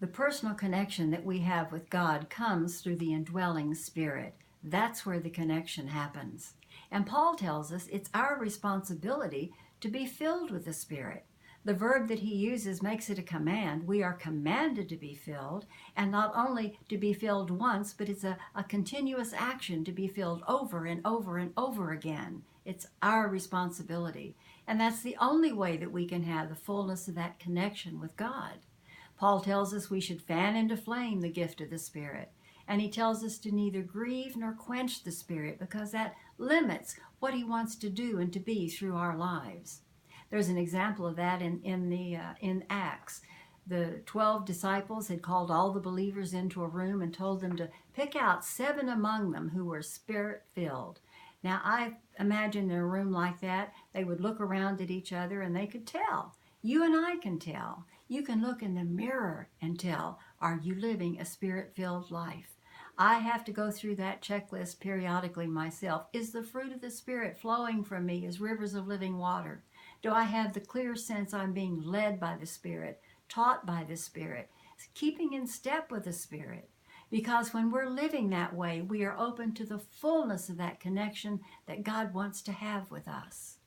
The personal connection that we have with God comes through the indwelling Spirit. That's where the connection happens. And Paul tells us it's our responsibility to be filled with the Spirit. The verb that he uses makes it a command. We are commanded to be filled, and not only to be filled once, but it's a continuous action to be filled over and over and over again. It's our responsibility. And that's the only way that we can have the fullness of that connection with God. Paul tells us we should fan into flame the gift of the Spirit. And he tells us to neither grieve nor quench the Spirit, because that limits what he wants to do and to be through our lives. There's an example of that in Acts. The 12 disciples had called all the believers into a room and told them to pick out 7 among them who were Spirit-filled. Now, I imagine in a room like that, they would look around at each other and they could tell. You and I can tell. You can look in the mirror and tell, are you living a Spirit-filled life? I have to go through that checklist periodically myself. Is the fruit of the Spirit flowing from me as rivers of living water? Do I have the clear sense I'm being led by the Spirit, taught by the Spirit, keeping in step with the Spirit? Because when we're living that way, we are open to the fullness of that connection that God wants to have with us.